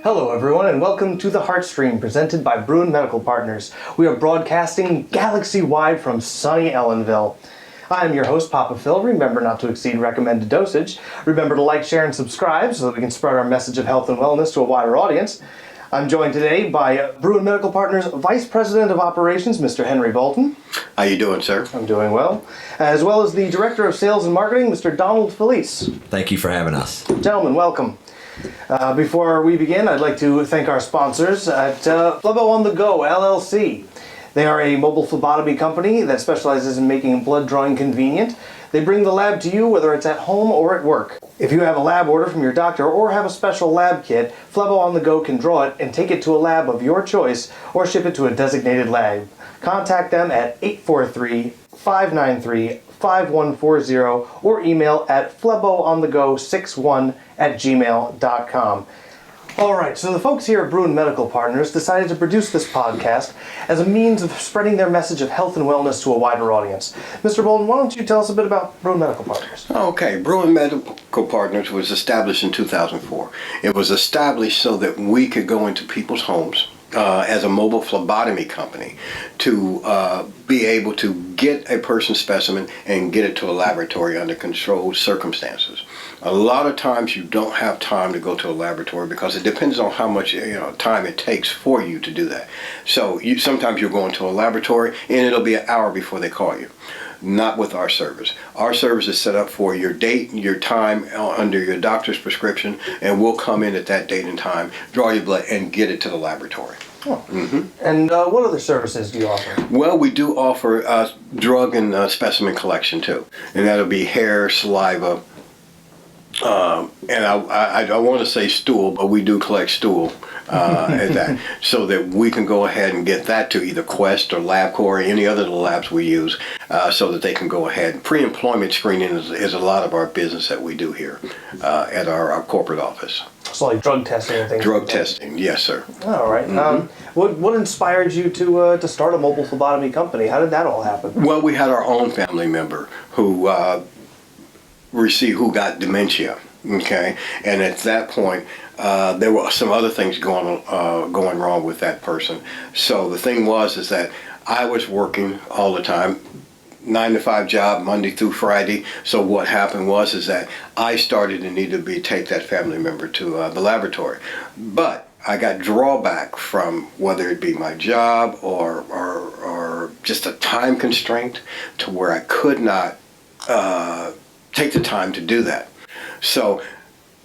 Hello everyone and welcome to the HeartStream presented by Bruen Medical Partners. We are broadcasting galaxy-wide from sunny Ellenville. I am your host, Papa Phil. Remember not to exceed recommended dosage. Remember to like, share, and subscribe so that we can spread our message of health and wellness to a wider audience. I'm joined today by Bruen Medical Partners Vice President of Operations, Mr. Henry Bolton. How you doing, sir? I'm doing well. As well as the Director of Sales and Marketing, Mr. Donald Felice. Thank you for having us. Gentlemen, welcome. Before we begin, I'd like to thank our sponsors at Flebo on the Go, LLC. They are a mobile phlebotomy company that specializes in making blood drawing convenient. They bring the lab to you whether it's at home or at work. If you have a lab order from your doctor or have a special lab kit, Flebo on the Go can draw it and take it to a lab of your choice or ship it to a designated lab. Contact them at 843-593-5140 or email at fleboonthego61@gmail.com. All right, so the folks here at Bruen Medical Partners decided to produce this podcast as a means of spreading their message of health and wellness to a wider audience. Mr. Bolton, why don't you tell us a bit about Bruen Medical Partners? Okay, Bruen Medical Partners was established in 2004. It was established so that we could go into people's homes as a mobile phlebotomy company to be able to get a person's specimen and get it to a laboratory under controlled circumstances. A lot of times you don't have time to go to a laboratory because it depends on how much time it takes for you to do that. So sometimes you're going to a laboratory and it'll be an hour before they call you. Not with our service. Our service is set up for your date and your time under your doctor's prescription, and we'll come in at that date and time, draw your blood, and get it to the laboratory. Oh. Mm-hmm. And what other services do you offer? Well, we do offer drug and specimen collection too, and that'll be hair, saliva, and I want to say stool, but we do collect stool at that, so that we can go ahead and get that to either Quest or LabCorp or any other labs we use, so that they can go ahead. Pre-employment screening is a lot of our business that we do here at our corporate office. So like drug testing and things Drug like that? testing, yes, sir. All right. Mm-hmm. What inspired you to start a mobile phlebotomy company? How did that all happen? Well, we had our own family member who got dementia. Okay, and at that point, there were some other things going wrong with that person. So the thing is that I was working all the time, 9-to-5 job, Monday through Friday. So what happened is that I started to need to take that family member to the laboratory, but I got drawback from whether it be my job or just a time constraint to where I could not take the time to do that. So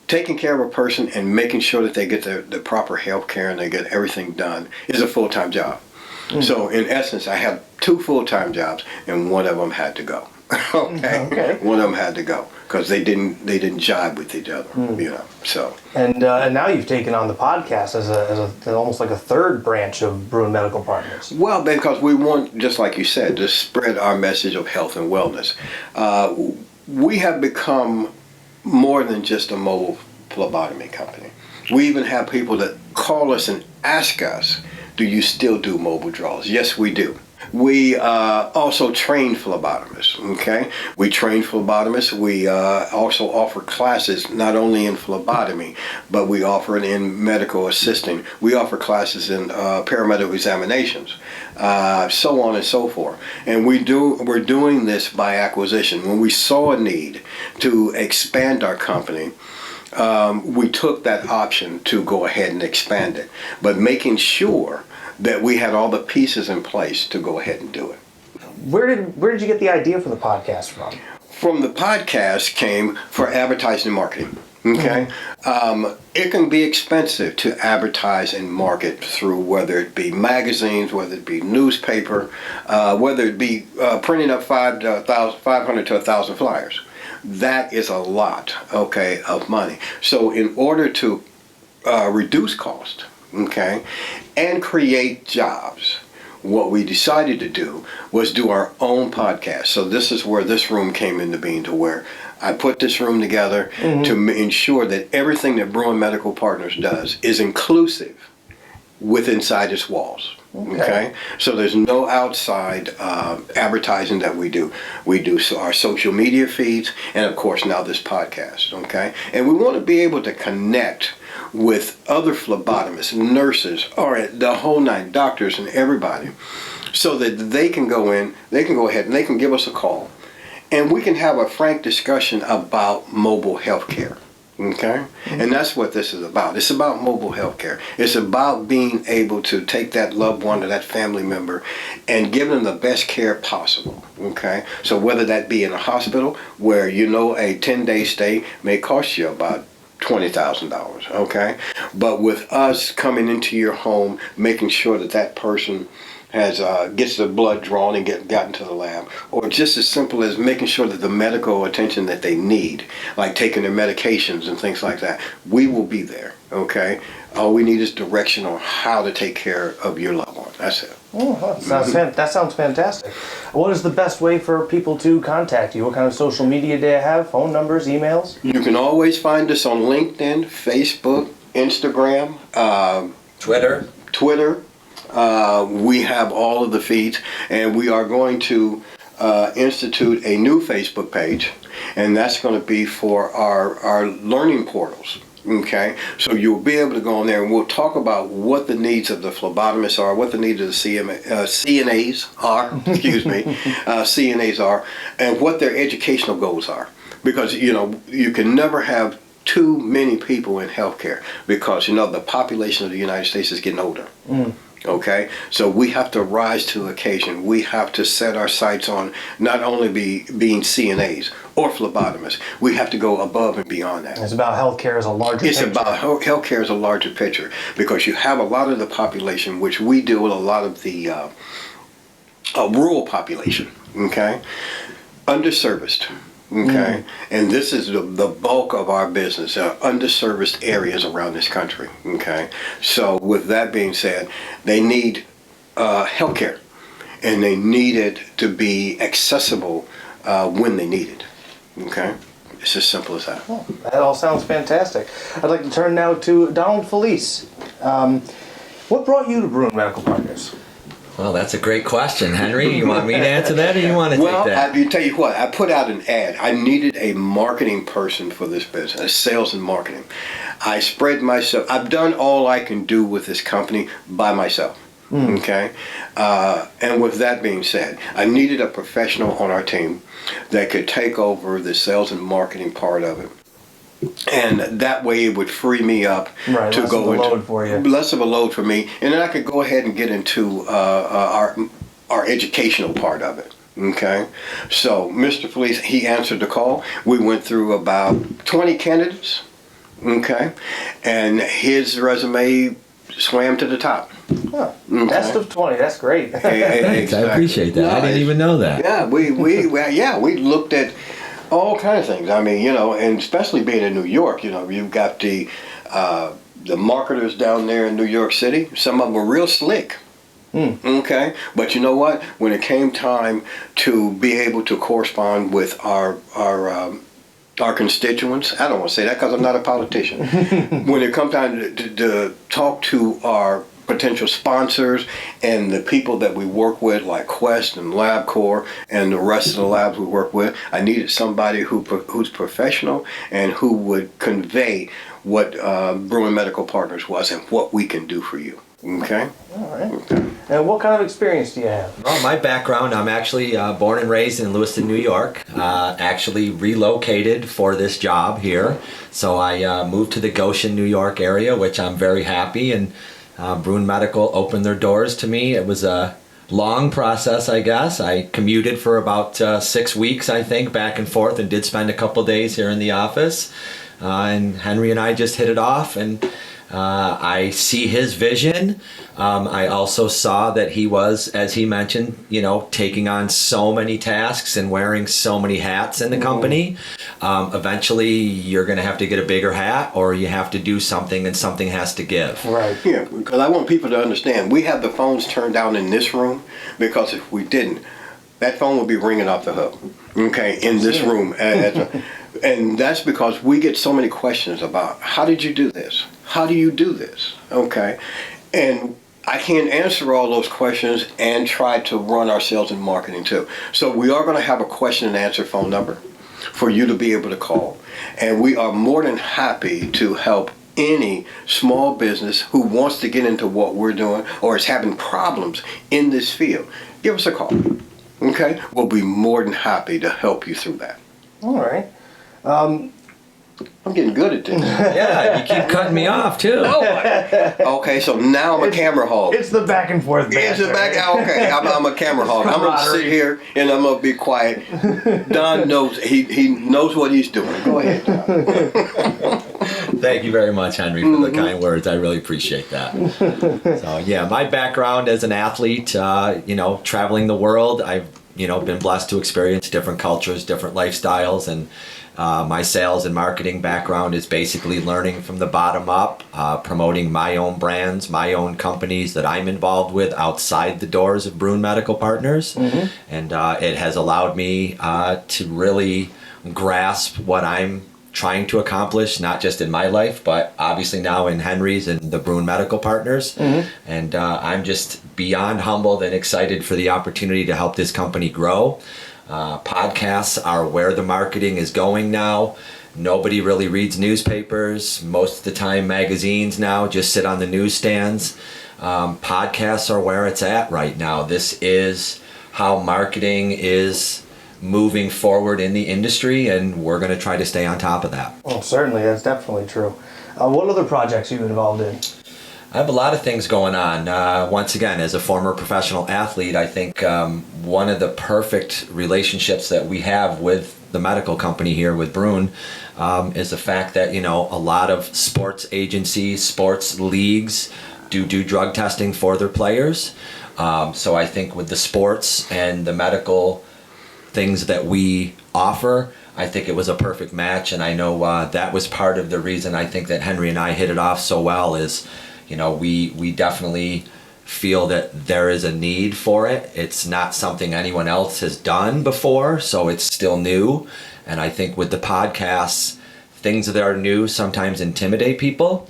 taking care of a person and making sure that they get the proper health care and they get everything done is a full-time job. Mm-hmm. So in essence, I have 2 full-time jobs and one of them had to go. Okay. One of them had to go because they didn't jive with each other. So. And now you've taken on the podcast as almost like a third branch of Bruen Medical Partners. Well, because we want, just like you said, to spread our message of health and wellness. We have become more than just a mobile phlebotomy company. We even have people that call us and ask us, do you still do mobile draws? Yes, we do. We also train phlebotomists, okay? We train phlebotomists. We also offer classes not only in phlebotomy, but we offer it in medical assisting. We offer classes in paramedical examinations, so on and so forth. And we're doing this by acquisition. When we saw a need to expand our company, we took that option to go ahead and expand it, but making sure that we had all the pieces in place to go ahead and do it. Where did you get the idea for the podcast from? From the podcast came for advertising and marketing. Okay, it can be expensive to advertise and market through whether it be magazines, whether it be newspaper, whether it be printing up 500 to 1,000 flyers. That is a lot, okay, of money. So in order to reduce cost, okay, and create jobs, what we decided to do was do our own podcast. So this is where this room came into being, to where I put this room together to ensure that everything that Bruen Medical Partners does is inclusive inside its walls. Okay. So there's no outside advertising that we do. We do our social media feeds, and of course now this podcast. Okay. And we want to be able to connect with other phlebotomists, nurses, or the whole nine, doctors, and everybody, so that they can go ahead and they can give us a call, and we can have a frank discussion about mobile health care. Okay? And that's what this is about. It's about mobile health care. It's about being able to take that loved one or that family member and give them the best care possible. Okay? So whether that be in a hospital where a 10-day stay may cost you about $20,000, okay? But with us coming into your home, making sure that that person gets the blood drawn and gotten to the lab, or just as simple as making sure that the medical attention that they need, like taking their medications and things like that, we will be there, okay? All we need is direction on how to take care of your loved one. That's it. Oh, that sounds fantastic. What is the best way for people to contact you? What kind of social media do you have? Phone numbers, emails? You can always find us on LinkedIn, Facebook, Instagram, Twitter. We have all of the feeds, and we are going to institute a new Facebook page, and that's going to be for our learning portals. Okay, so you'll be able to go on there, and we'll talk about what the needs of the phlebotomists are, what the needs of the CNAs are, CNAs are, and what their educational goals are. Because you can never have too many people in healthcare, because the population of the United States is getting older. Okay, so we have to rise to the occasion. We have to set our sights on not only being CNAs or phlebotomists. We have to go above and beyond that. It's about healthcare as a larger picture. It's about healthcare as a larger picture, because you have a lot of the population, which we deal with a lot of the rural population. Okay, underserviced. Okay, and this is the bulk of our business, underserviced areas around this country. Okay, so with that being said, they need health care, and they need it to be accessible when they need it. Okay, it's as simple as that. Well, that all sounds fantastic. I'd like to turn now to Donald Felice. What brought you to Bruen Medical Partners? Well, that's a great question, Henry. You want me to answer that, or you want to take that? Well, I tell you what, I put out an ad. I needed a marketing person for this business, sales and marketing. I spread myself. I've done all I can do with this company by myself. Okay? And with that being said, I needed a professional on our team that could take over the sales and marketing part of it. And that way it would free me up to go into less of a load for me, and then I could go ahead and get into our educational part of it. Okay, so Mr. Felice, he answered the call. We went through about 20 candidates. Okay, and his resume swam to the top. Huh. Okay. Best of 20. That's great. Thanks, I appreciate that. I didn't even know that. Yeah, we looked at all kinds of things. I mean, and especially being in New York, you've got the marketers down there in New York City. Some of them were real slick. Okay, but you know what? When it came time to be able to correspond with our constituents, I don't want to say that because I'm not a politician. When it comes time to talk to our potential sponsors and the people that we work with, like Quest and LabCorp and the rest of the labs we work with, I needed somebody who's professional and who would convey what Bruen Medical Partners was and what we can do for you. Okay? All right. Okay. And what kind of experience do you have? Well, my background, I'm actually born and raised in Lewiston, New York. Actually relocated for this job here. So I moved to the Goshen, New York area, which I'm very happy, and Bruen Medical opened their doors to me. It was a long process, I guess. I commuted for about 6 weeks, I think, back and forth, and did spend a couple days here in the office. And Henry and I just hit it off, and I see his vision. I also saw that he was, as he mentioned, taking on so many tasks and wearing so many hats in the company. Eventually, you're going to have to get a bigger hat, or you have to do something, and something has to give. Right. Yeah, because I want people to understand, we have the phones turned down in this room, because if we didn't, that phone would be ringing off the hook. Okay, in this room. And that's because we get so many questions about, how did you do this? How do you do this? Okay. And I can't answer all those questions and try to run our sales and marketing too. So we are going to have a question and answer phone number for you to be able to call. And we are more than happy to help any small business who wants to get into what we're doing or is having problems in this field. Give us a call. Okay? We'll be more than happy to help you through that. All right. I'm getting good at this. Yeah, you keep cutting me off too. Okay, so now I'm a camera hog. It's the back and forth banter. It's the back. Okay, I'm a camera hog. I'm gonna sit here and I'm gonna be quiet. Don knows he knows what he's doing. Go ahead, Don. Thank you very much, Henry, for the kind words. I really appreciate that. So yeah, my background as an athlete, traveling the world, I've been blessed to experience different cultures, different lifestyles, and my sales and marketing background is basically learning from the bottom up, promoting my own brands, my own companies that I'm involved with outside the doors of Bruen Medical Partners. Mm-hmm. And it has allowed me to really grasp what I'm trying to accomplish, not just in my life, but obviously now in Henry's and the Bruen Medical Partners. Mm-hmm. And I'm just beyond humbled and excited for the opportunity to help this company grow. Podcasts are where the marketing is going now. Nobody really reads newspapers. Most of the time, magazines now just sit on the newsstands. Podcasts are where it's at right now. This is how marketing is moving forward in the industry, and we're going to try to stay on top of that. Well, certainly, that's definitely true. What other projects are you involved in? I have a lot of things going on. Once again, as a former professional athlete, I think one of the perfect relationships that we have with the medical company here with Bruen is the fact that, a lot of sports agencies, sports leagues do drug testing for their players. So I think with the sports and the medical things that we offer, I think it was a perfect match. And I know that was part of the reason I think that Henry and I hit it off so well is, we definitely feel that there is a need for it. It's not something anyone else has done before, so it's still new. And I think with the podcasts, things that are new sometimes intimidate people.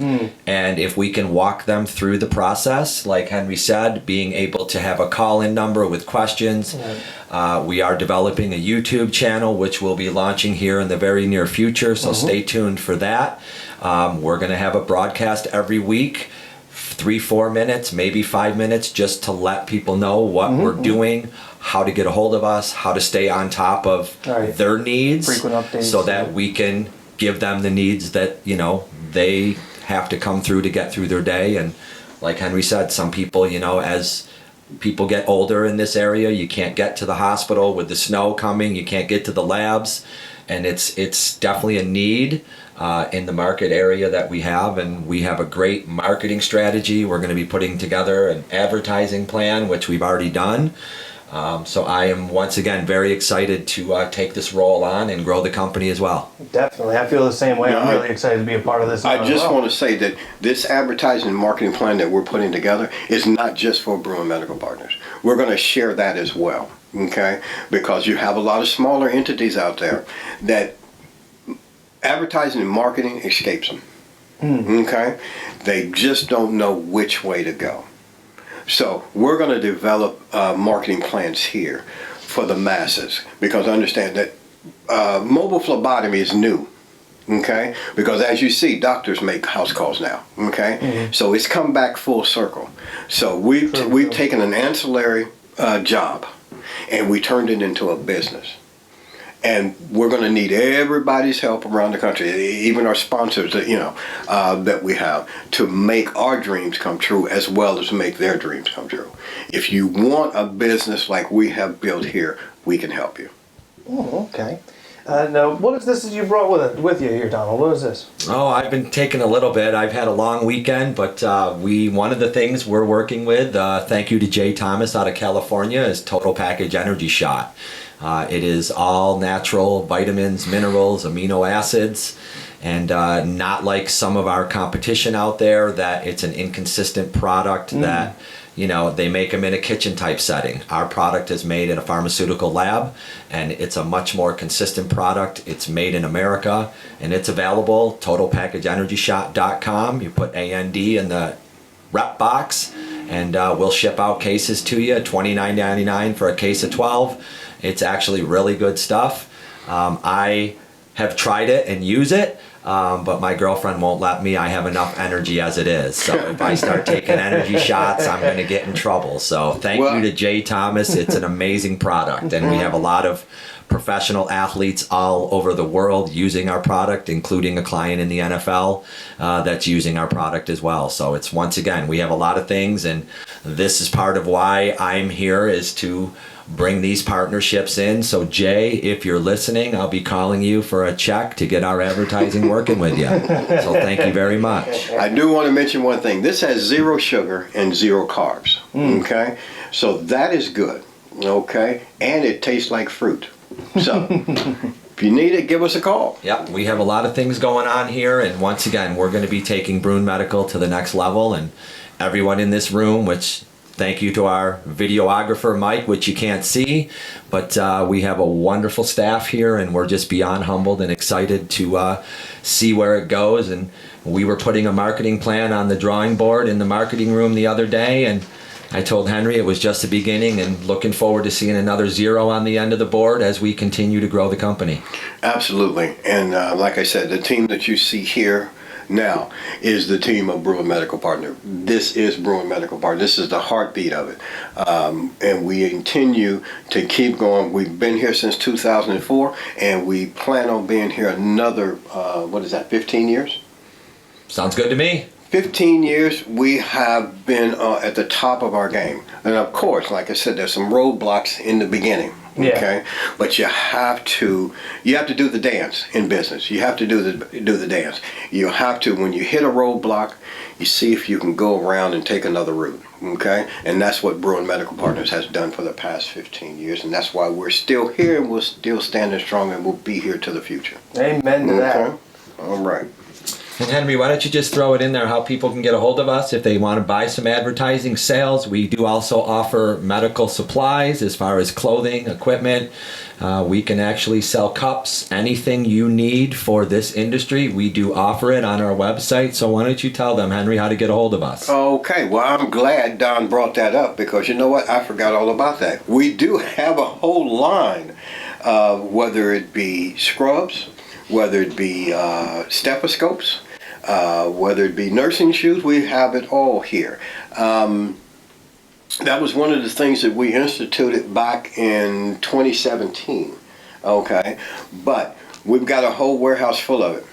And if we can walk them through the process, like Henry said, being able to have a call-in number with questions. We are developing a YouTube channel, which we'll be launching here in the very near future, so stay tuned for that. We're going to have a broadcast every week, 3-4 minutes, maybe 5 minutes, just to let people know what we're doing, how to get a hold of us, how to stay on top of their needs, frequent updates, so that we can give them the needs that they have to come through to get through their day. And like Henry said, some people, as people get older in this area, you can't get to the hospital with the snow coming, you can't get to the labs, and it's definitely a need in the market area that we have. And we have a great marketing strategy. We're going to be putting together an advertising plan, which we've already done. So I am once again very excited to take this role on and grow the company as well. Definitely. I feel the same way. I'm really excited to be a part of this. I just want to say that this advertising and marketing plan that we're putting together is not just for Bruen Medical Partners. We're going to share that as well, okay? Because you have a lot of smaller entities out there that advertising and marketing escapes them, okay? They just don't know which way to go. So we're going to develop marketing plans here for the masses, because understand that mobile phlebotomy is new, okay? Because as you see, doctors make house calls now, okay? So it's come back full circle. So we've taken an ancillary job and we turned it into a business. And we're going to need everybody's help around the country, even our sponsors that we have, to make our dreams come true as well as make their dreams come true. If you want a business like we have built here, we can help you. Oh, okay. Now, what is this that you brought with you here, Donald? What is this? Oh, I've been taking a little bit. I've had a long weekend, but one of the things we're working with, thank you to Jay Thomas out of California, is Total Package Energy Shot. It is all natural vitamins, minerals, amino acids, and not like some of our competition out there that it's an inconsistent product that, they make them in a kitchen type setting. Our product is made in a pharmaceutical lab, and it's a much more consistent product. It's made in America, and it's available, totalpackageenergyshot.com. You put AND in the rep box, and we'll ship out cases to you, $29.99 for a case of 12. It's actually really good stuff. I have tried it and use it, but my girlfriend won't let me. I have enough energy as it is. So if I start taking energy shots, I'm going to get in trouble. So thank you to Jay Thomas. It's an amazing product, and we have a lot of professional athletes all over the world using our product, including a client in the NFL that's using our product as well. So it's, once again, we have a lot of things, and this is part of why I'm here, is to bring these partnerships in. So Jay, if you're listening, I'll be calling you for a check to get our advertising working with you. So thank you very much. I do want to mention one thing. This has 0 sugar and 0 carbs. Okay, so that is good. Okay, and it tastes like fruit. So if you need it, give us a call. Yep, we have a lot of things going on here, and once again, we're going to be taking Bruen Medical to the next level, and everyone in this room, which thank you to our videographer, Mike, which you can't see, but we have a wonderful staff here, and we're just beyond humbled and excited to see where it goes. And we were putting a marketing plan on the drawing board in the marketing room the other day, and I told Henry it was just the beginning, and looking forward to seeing another 0 on the end of the board as we continue to grow the company. Absolutely. And like I said, the team that you see here now is the team of Bruen Medical Partner. This is Bruen Medical Partner. This is the heartbeat of it. And we continue to keep going. We've been here since 2004, and we plan on being here another, 15 years? Sounds good to me. 15 years, we have been at the top of our game. And of course, like I said, there's some roadblocks in the beginning. Okay, but you have to do the dance in business. You have to do the dance. You have to, when you hit a roadblock, you see if you can go around and take another route. Okay, and that's what Bruen Medical Partners has done for the past 15 years, and that's why we're still here, and we're still standing strong, and we'll be here to the future. Amen to that. All right. And Henry, why don't you just throw it in there how people can get a hold of us if they want to buy some advertising sales. We do also offer medical supplies as far as clothing, equipment. We can actually sell cups, anything you need for this industry. We do offer it on our website. So why don't you tell them, Henry, how to get a hold of us? Okay, well, I'm glad Don brought that up, because you know what? I forgot all about that. We do have a whole line, whether it be scrubs, whether it be stethoscopes, whether it be nursing shoes. We have it all here. That was one of the things that we instituted back in 2017. Okay, but we've got a whole warehouse full of it,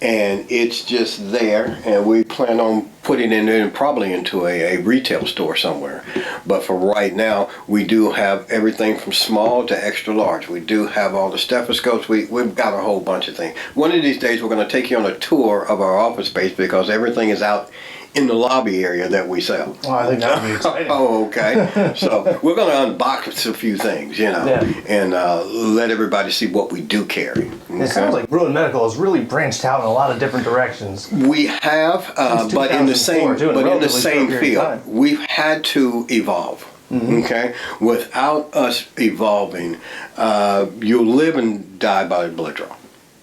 and it's just there, and we plan on putting it in probably into a retail store somewhere. But for right now, we do have everything from small to extra large. We do have all the stethoscopes. We've got a whole bunch of things. One of these days, we're going to take you on a tour of our office space, because everything is out in the lobby area that we sell. Well, I think that would be exciting. Oh, okay. So we're going to unbox a few things, and let everybody see what we do carry. Okay? It sounds like Bruen Medical has really branched out in a lot of different directions. We have, but in the same field. We've had to evolve. Okay, without us evolving, you'll live and die by a blood draw.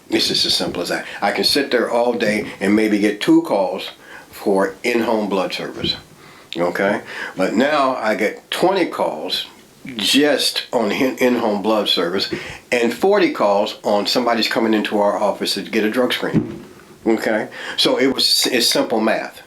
It's just as simple as that. I can sit there all day and maybe get 2 calls for in-home blood service. Okay, but now I get 20 calls just on in-home blood service, and 40 calls on somebody's coming into our office to get a drug screen. Okay, so it's simple math.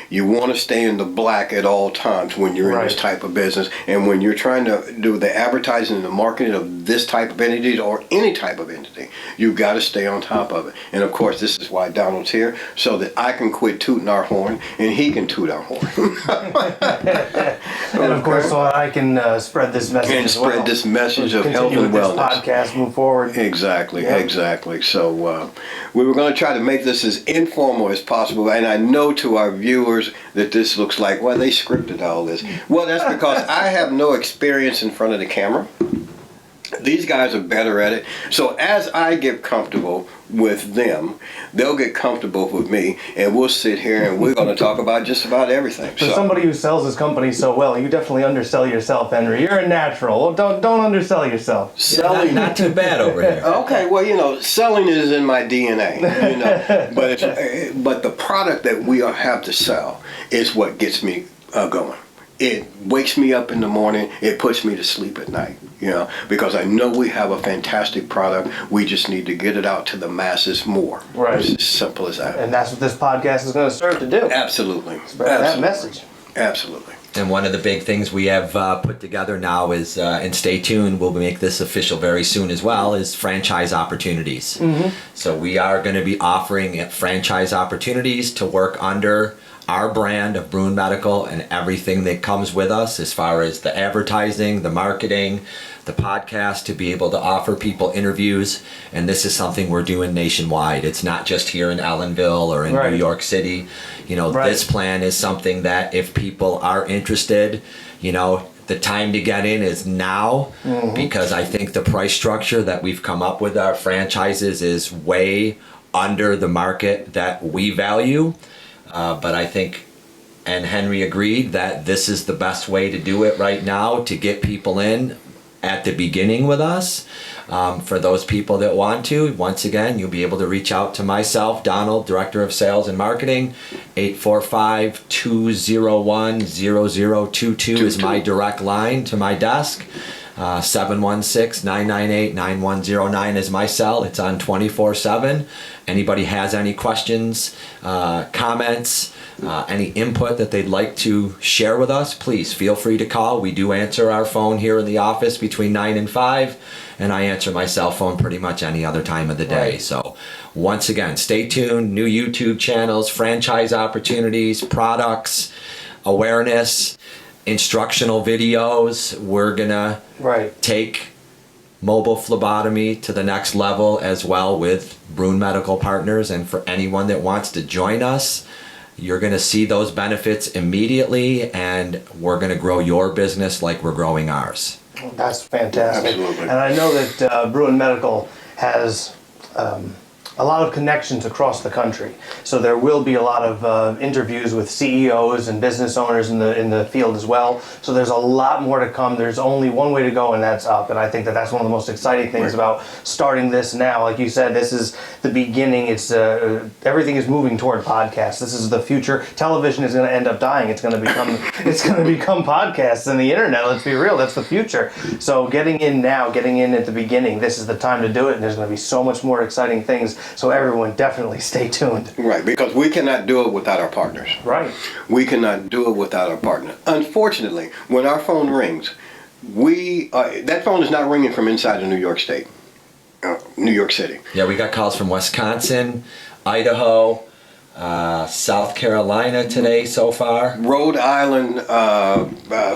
You want to stay in the black at all times when you're in this type of business, and when you're trying to do the advertising and the marketing of this type of entity or any type of entity, you've got to stay on top of it. And of course, this is why Donald's here, so that I can quit tooting our horn and he can toot our horn. And of course, so I can spread this message and as well. spread this message of health Continue and with wellness. This podcast, move forward. Exactly. So we were going to try to make this as informal as possible, and I know to our viewers that this looks like, well, they scripted all this. Well, that's because I have no experience in front of the camera. These guys are better at it. So as I get comfortable with them, they'll get comfortable with me, and we'll sit here and we're going to talk about just about everything. For somebody who sells his company so well, you definitely undersell yourself, Henry. You're a natural. Well, don't undersell yourself. Selling, not too bad over here. Okay, well, selling is in my DNA, but the product that we have to sell is what gets me going. It wakes me up in the morning. It puts me to sleep at night, because I know we have a fantastic product. We just need to get it out to the masses more. Right. It's as simple as that. And that's what this podcast is going to serve to do. Absolutely. Spread that message. Absolutely. And one of the big things we have put together now is, and stay tuned, we'll make this official very soon as well, is franchise opportunities. Mm-hmm. So we are going to be offering franchise opportunities to work under our brand of Bruen Medical and everything that comes with us as far as the advertising, the marketing, the podcast, to be able to offer people interviews. And this is something we're doing nationwide. It's not just here in Ellenville or in Right. New York City. Right. This plan is something that if people are interested, the time to get in is now, because I think the price structure that we've come up with our franchises is way under the market that we value. But I think, and Henry agreed, that this is the best way to do it right now to get people in at the beginning with us. For those people that want to, once again, you'll be able to reach out to myself, Donald, Director of Sales and Marketing. 845-201-0022 is my direct line to my desk. 716-998-9109 is my cell. It's on 24/7. Anybody has any questions, comments, any input that they'd like to share with us, please feel free to call. We do answer our phone here in the office between 9 and 5, and I answer my cell phone pretty much any other time of the day. Right. So once again, stay tuned. New YouTube channels, franchise opportunities, products, awareness, instructional videos. We're gonna take mobile phlebotomy to the next level as well with Bruen Medical Partners. And for anyone that wants to join us, you're gonna see those benefits immediately, and we're gonna grow your business like we're growing ours. That's fantastic. Absolutely. And I know that Bruen Medical has a lot of connections across the country. So there will be a lot of interviews with CEOs and business owners in the field as well. So there's a lot more to come. There's only one way to go, and that's up. And I think that that's one of the most exciting things about starting this now. Like you said, this is the beginning. It's everything is moving toward podcasts. This is the future. Television is going to end up dying. It's going to become podcasts and the internet. Let's be real. That's the future. So getting in now, getting in at the beginning, this is the time to do it. And there's going to be so much more exciting things. So everyone, definitely stay tuned. Right, because we cannot do it without our partners. Right. We cannot do it without our partner. Unfortunately, when our phone rings, that phone is not ringing from inside of New York State, New York City. Yeah, we got calls from Wisconsin, Idaho, South Carolina today so far. Rhode Island,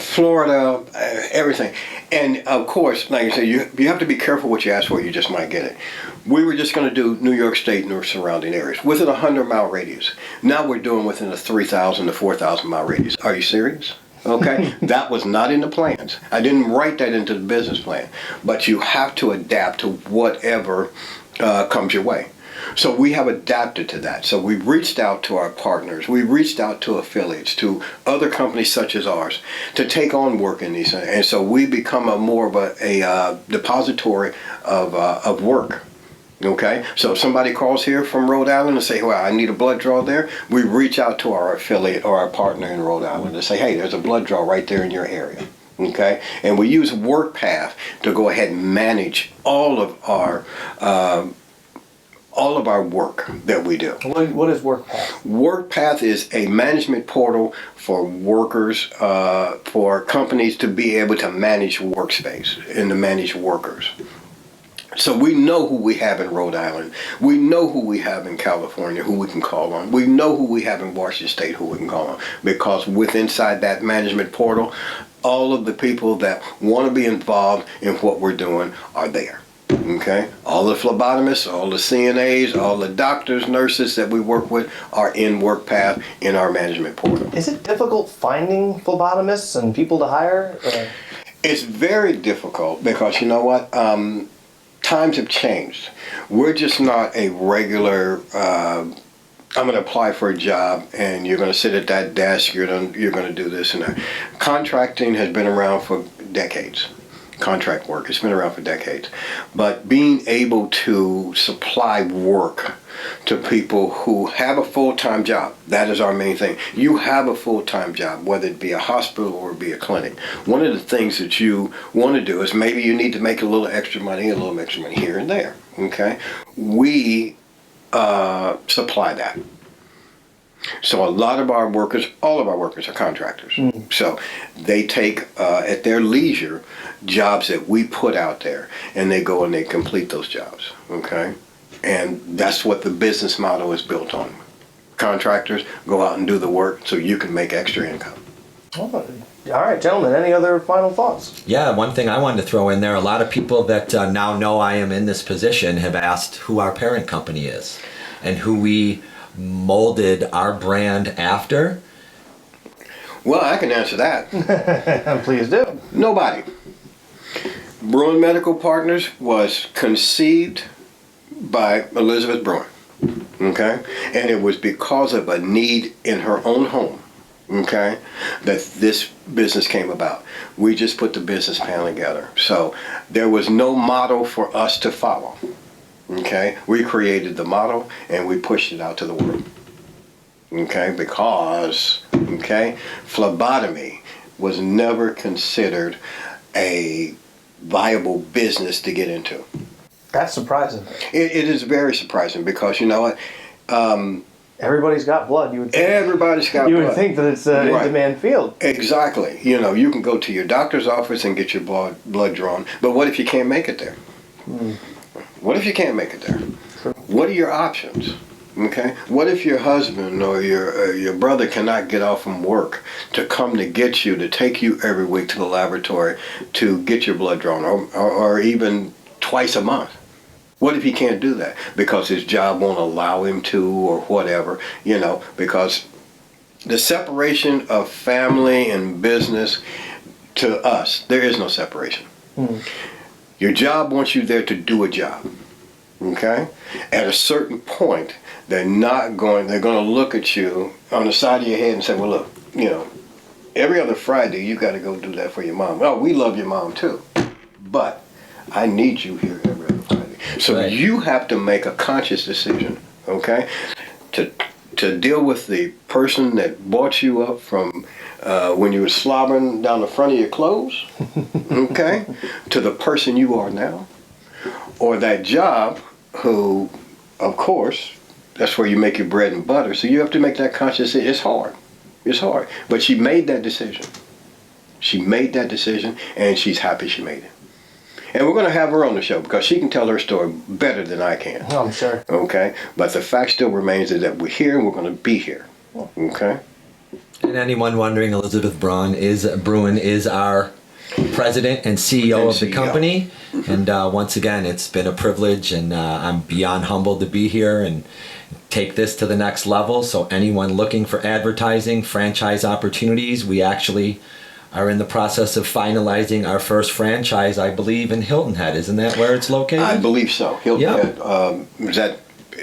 Florida, everything. And of course, like I said, you have to be careful what you ask for. You just might get it. We were just going to do New York State and surrounding areas within a 100-mile radius. Now we're doing within a 3,000 to 4,000-mile radius. Are you serious? Okay, that was not in the plans. I didn't write that into the business plan. But you have to adapt to whatever comes your way. So we have adapted to that. So we reached out to our partners. We reached out to affiliates, to other companies such as ours, to take on work in these. And so we become more of a depository of work. Okay, so if somebody calls here from Rhode Island and say, well, I need a blood draw there, we reach out to our affiliate or our partner in Rhode Island and say, hey, there's a blood draw right there in your area. Okay, and we use WorkPath to go ahead and manage all of our work that we do. What is WorkPath? WorkPath is a management portal for workers, for companies to be able to manage workspace and to manage workers. So we know who we have in Rhode Island. We know who we have in California, who we can call on. We know who we have in Washington State, who we can call on. Because inside that management portal, all of the people that want to be involved in what we're doing are there. Okay? All the phlebotomists, all the CNAs, all the doctors, nurses that we work with are in WorkPath in our management portal. Is it difficult finding phlebotomists and people to hire? It's very difficult because you know what? Times have changed. We're just not a regular, I'm going to apply for a job and you're going to sit at that desk, you're going to do this and that. Contracting has been around for decades. contract work. It's been around for decades. But being able to supply work to people who have a full-time job, that is our main thing. You have a full-time job, whether it be a hospital or be a clinic. One of the things that you want to do is maybe you need to make a little extra money here and there, okay? We supply that. So a lot of our workers, all of our workers are contractors. So they take at their leisure jobs that we put out there, and they go and they complete those jobs, okay? And that's what the business model is built on. Contractors go out and do the work so you can make extra income. All right, gentlemen, any other final thoughts? Yeah, one thing I wanted to throw in there, a lot of people that now know I am in this position have asked who our parent company is and who we molded our brand after. Well, I can answer that. Please do. Nobody. Bruen Medical Partners was conceived by Elizabeth Bruen, okay? And it was because of a need in her own home, okay, that this business came about. We just put the business plan together. So there was no model for us to follow, okay? We created the model and we pushed it out to the world, okay? Because, okay, phlebotomy was never considered a viable business to get into. That's surprising. It is very surprising because you know what? Everybody's got blood. You would think. Everybody's got You blood. would think that it's an Right. in-demand field. Exactly. You know, you can go to your doctor's office and get your blood drawn, but what if you can't make it there? What if you can't make it there? True. What are your options? Okay. What if your husband or your brother cannot get off from work to come to get you, to take you every week to the laboratory to get your blood drawn, or even twice a month? What if he can't do that because his job won't allow him to, or whatever, you know, because the separation of family and business, to us, there is no separation. Your job wants you there to do a job, okay? At a certain point, they're going to look at you on the side of your head and say, well, look, you know, every other Friday, you got to go do that for your mom. Oh, we love your mom too, but I need you here every other Friday. So Right. you have to make a conscious decision, okay, to deal with the person that bought you up from when you were slobbering down the front of your clothes, okay, to the person you are now, or that job who, of course, that's where you make your bread and butter. So you have to make that conscious decision. It's hard. It's hard. But she made that decision. She made that decision, and she's happy she made it. And we're going to have her on the show because she can tell her story better than I can. Oh, I'm sure. Okay? But the fact still remains is that we're here and we're going to be here. Okay? And anyone wondering, Elizabeth Bruen is our president and CEO of the CEO. company. And once again, it's been a privilege, and I'm beyond humbled to be here and take this to the next level. So anyone looking for advertising, franchise opportunities, we actually are in the process of finalizing our first franchise, I believe, in Hilton Head. Isn't that where it's located? I believe so. Hilton Yeah. Head, is that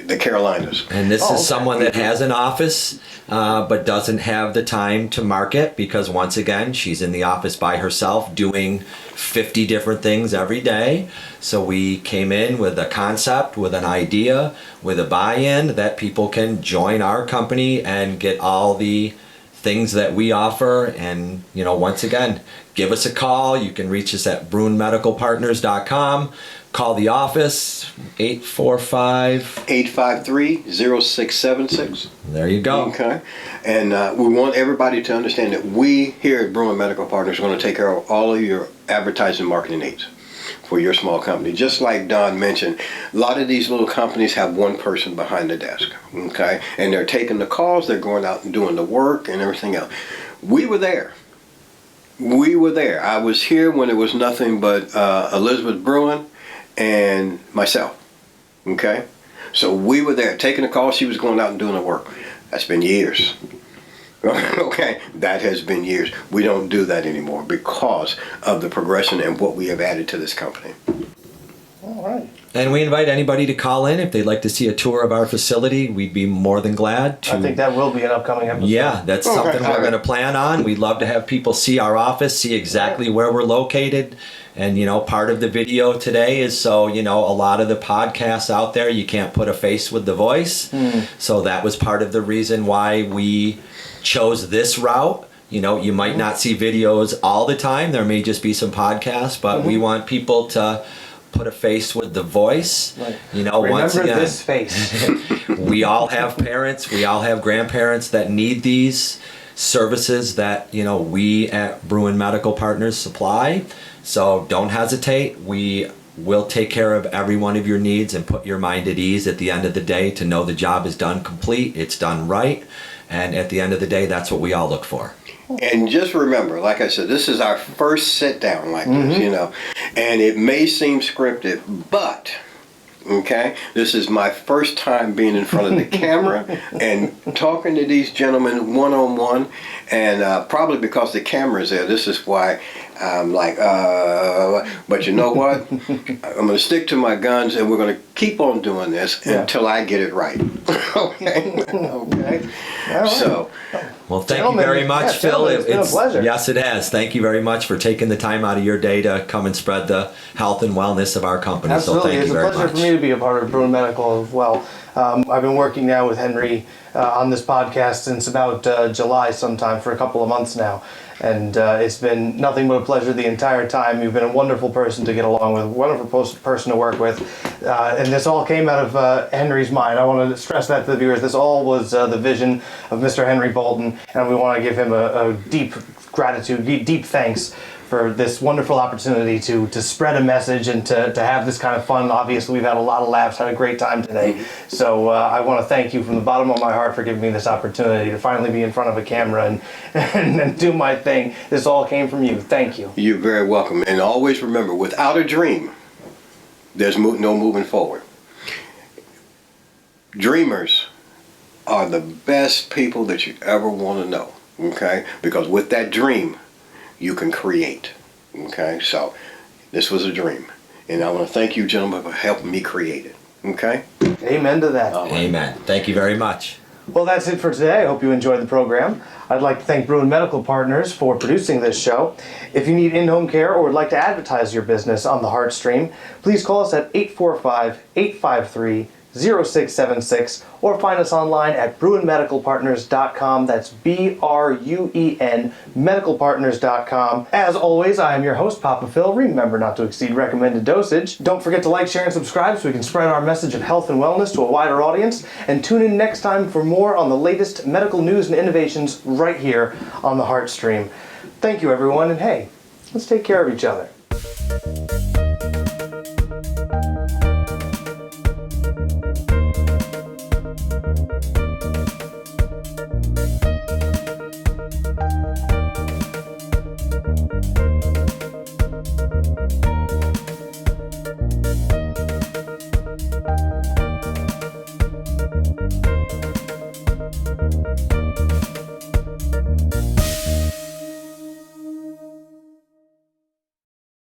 the Carolinas? And this Oh, is okay. someone that has an office, but doesn't have the time to market because, once again, she's in the office by herself doing 50 different things every day. So we came in with a concept, with an idea, with a buy-in that people can join our company and get all the things that we offer. And, you know, once again, give us a call. You can reach us at bruenmedicalpartners.com. Call the office, 845. 853-0676. There you go. Okay. And we want everybody to understand that we here at Bruen Medical Partners are going to take care of all of your advertising and marketing needs for your small company. Just like Don mentioned, a lot of these little companies have one person behind the desk, okay? And they're taking the calls, they're going out and doing the work and everything else. We were there. We were there. I was here when it was nothing but Elizabeth Bruen and myself, okay? So we were there taking the call. She was going out and doing the work. That's been years. Okay, that has been years. We don't do that anymore because of the progression and what we have added to this company. All right. And we invite anybody to call in if they'd like to see a tour of our facility. We'd be more than glad to. I think that will be an upcoming episode. Yeah, that's something we're going to plan on. We'd love to have people see our office, see exactly where we're located. And, part of the video today is so, a lot of the podcasts out there, you can't put a face with the voice. So that was part of the reason why we chose this route. You might not see videos all the time. There may just be some podcasts, but we want people to put a face with the voice. Right. Once Remember again, this face. we all have parents, we all have grandparents that need these services that, we at Bruen Medical Partners supply. So don't hesitate. We will take care of every one of your needs and put your mind at ease at the end of the day to know the job is done complete, it's done right. And at the end of the day, that's what we all look for. And just remember, like I said, this is our first sit down like this, and it may seem scripted, but, okay, this is my first time being in front of the camera and talking to these gentlemen one-on-one, and probably because the camera's there, this is why I'm like, but you know what? I'm going to stick to my guns, and we're going to keep on doing this until I get it right. Okay? Okay? All right. So... Well, thank you very much, Phil. It's been a pleasure. Yes, it has. Thank you very much for taking the time out of your day to come and spread the health and wellness of our company. Absolutely. So thank It's you very a pleasure much. for me to be a part of Bruen Medical as well. I've been working now with Henry on this podcast since about July sometime, for a couple of months now. And it's been nothing but a pleasure the entire time. You've been a wonderful person to get along with, a wonderful person to work with. And this all came out of Henry's mind. I want to stress that to the viewers. This all was the vision of Mr. Henry Bolton, and we want to give him a deep gratitude, deep thanks for this wonderful opportunity to spread a message and to have this kind of fun. Obviously, we've had a lot of laughs, had a great time today. So I want to thank you from the bottom of my heart for giving me this opportunity to finally be in front of a camera and do my thing. This all came from you. Thank you. You're very welcome. And always remember, without a dream, there's no moving forward. Dreamers are the best people that you ever want to know, okay? Because with that dream, you can create, okay? So this was a dream. And I want to thank you, gentlemen, for helping me create it, okay? Amen to that. Amen. Thank you very much. Well, that's it for today. I hope you enjoyed the program. I'd like to thank Bruen Medical Partners for producing this show. If you need in-home care or would like to advertise your business on the HeartStream, please call us at 845-853-0676 or find us online at bruenmedicalpartners.com. That's BRUEN medicalpartners.com. As always, I am your host, Papa Phil. Remember not to exceed recommended dosage. Don't forget to like, share, and subscribe so we can spread our message of health and wellness to a wider audience. And tune in next time for more on the latest medical news and innovations right here on the HeartStream. Thank you, everyone, and hey, let's take care of each other.